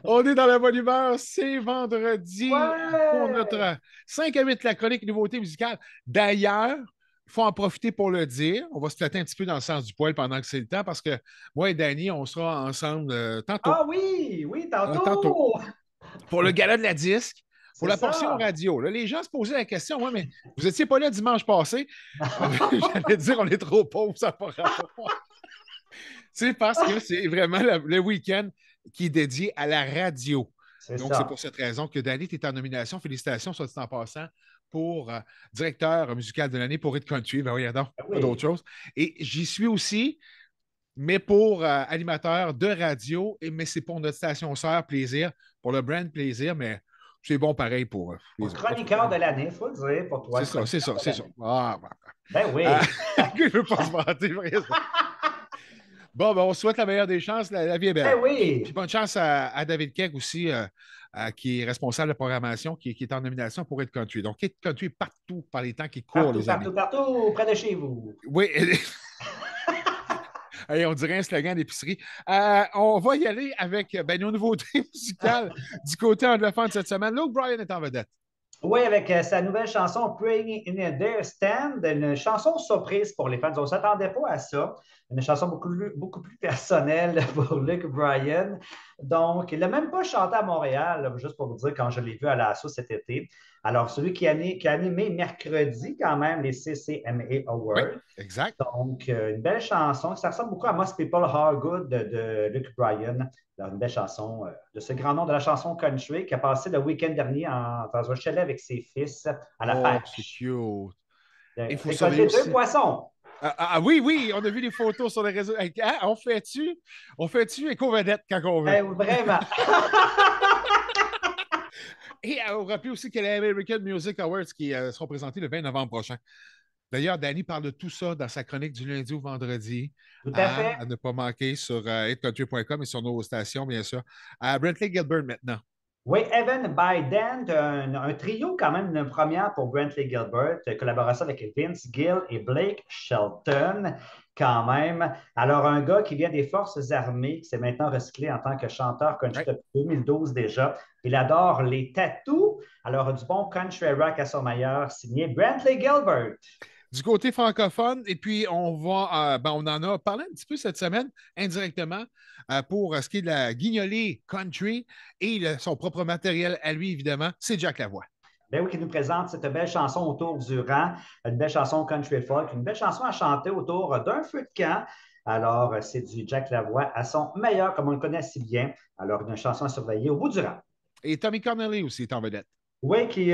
On est dans la bonne humeur. C'est vendredi pour Ouais! notre 5 à 8, la chronique nouveauté musicale. D'ailleurs, il faut en profiter pour le dire. On va se flatter un petit peu dans le sens du poil pendant que c'est le temps parce que moi et Danny, on sera ensemble tantôt. Ah oui, oui, Tantôt. tantôt! Pour le gala de la disque, pour C'est la portion ça! radio. Là, les gens se posaient la question, ouais, mais vous n'étiez pas là dimanche passé. J'allais dire, on est trop pauvres, ça n'a pas rapport. C'est parce que c'est vraiment le week-end qui est dédié à la radio. C'est Donc, c'est ça. pour cette raison que Danny, tu es en nomination. Félicitations, soit dit en passant, pour directeur musical de l'année pour Hit Country. Ben oui, non, Ah pas d'autre oui, chose. Et j'y suis aussi, mais pour animateur de radio, mais c'est pour notre station sœur Plaisir, pour le brand Plaisir, mais c'est bon pareil pour pour les autres. En tout chroniqueur cas, de l'année, il faut le dire, pour toi, c'est ça, c'est chroniqueur ça, de c'est ça. l'année. Ah, Ben ben. oui. Je ne veux pas se vanter, vraiment. Bon, ben, on souhaite la meilleure des chances. La vie est belle. Ben Puis oui! bonne chance à David Keck aussi, qui est responsable de programmation, qui est en nomination pour Hit Country. Donc, Hit Country partout par les temps qui courent, Partout, les amis. partout, partout, près de chez vous. Oui, allez, on dirait un slogan d'épicerie. On va y aller avec ben, nos nouveautés musicales du côté anglophone cette semaine. Luke Bryan est en vedette. Oui, avec sa nouvelle chanson Praying in a Deer Stand, une chanson surprise pour les fans. On ne s'attendait pas à ça. Une chanson beaucoup plus personnelle pour Luke Bryan. Donc, il n'a même pas chanté à Montréal, là, juste pour vous dire, quand je l'ai vu à la sauce cet été. Alors, celui qui a animé mercredi quand même les CCMA Oui, Awards. exact. Donc, une belle chanson. Ça ressemble beaucoup à Most People Are Good de Luke Bryan. Alors, une belle chanson de ce grand nom de la chanson country qui a passé le week-end dernier dans un chalet avec ses fils à la Oh, c'est pêche. cute. Il faut surveiller Récolter deux aussi. poissons. Oui, oui, on a vu les photos sur les réseaux. Hey, hein, on fait-tu éco-vedette quand on veut? Vraiment. Et on rappelle aussi qu'il y a les American Music Awards qui seront présentés le 20 novembre prochain. D'ailleurs, Danny parle de tout ça dans sa chronique du lundi au vendredi, Tout à hein, fait. à ne pas manquer sur hitcountry.com et sur nos stations, bien sûr. À Brentley Gilbert maintenant. Oui, Evan Biden, un trio quand même, une première pour Brantley Gilbert, collaboration avec Vince Gill et Blake Shelton quand même. Alors, un gars qui vient des Forces armées, qui s'est maintenant recyclé en tant que chanteur country Ouais. depuis 2012 déjà. Il adore les tatous. Alors, du bon country rock à son meilleur, signé Brantley Gilbert. Du côté francophone, et puis on en a parlé un petit peu cette semaine indirectement pour ce qui est de la guignolée country et son propre matériel à lui, évidemment, c'est Jack Lavoie. Ben oui, qui nous présente cette belle chanson autour du rang, une belle chanson country folk, une belle chanson à chanter autour d'un feu de camp. Alors, c'est du Jack Lavoie à son meilleur, comme on le connaît si bien. Alors, une chanson à surveiller au bout du rang. Et Tommy Connelly aussi est en vedette. Oui, qui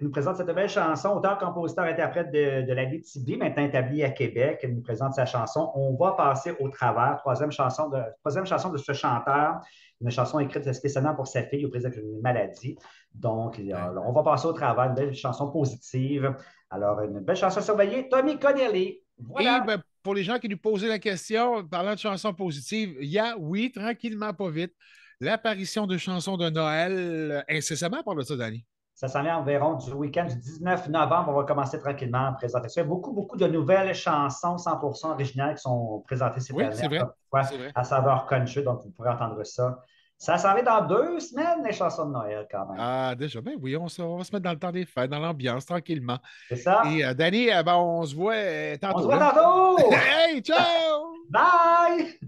nous présente cette belle chanson, auteur, compositeur, interprète de la BTB, maintenant établi à Québec. Il nous présente sa chanson On va passer au travers, troisième chanson de ce chanteur, une chanson écrite spécialement pour sa fille aux prises avec une maladie. Donc, Ouais. on va passer au travers, une belle chanson positive. Alors, une belle chanson surveillée, Tommy Connelly. Et Voilà. ben, pour les gens qui nous posaient la question, parlant de chansons positives, il y a, oui, tranquillement, pas vite, l'apparition de chansons de Noël incessamment par le ça, Danny. Ça s'en est environ du week-end du 19 novembre. On va commencer tranquillement à présenter ça. Il y a beaucoup, beaucoup de nouvelles chansons 100% originales qui sont présentées cette Oui, année, c'est vrai. encore une fois, C'est vrai. à saveur country. Donc, vous pourrez entendre ça. Ça s'en va dans 2 semaines, les chansons de Noël, quand même. Ah, déjà, ben oui, on va se mettre dans le temps des fêtes, dans l'ambiance, tranquillement. C'est ça. Et Danny, ben, on se voit On se tantôt, voit là. tantôt! Hey, ciao! Bye!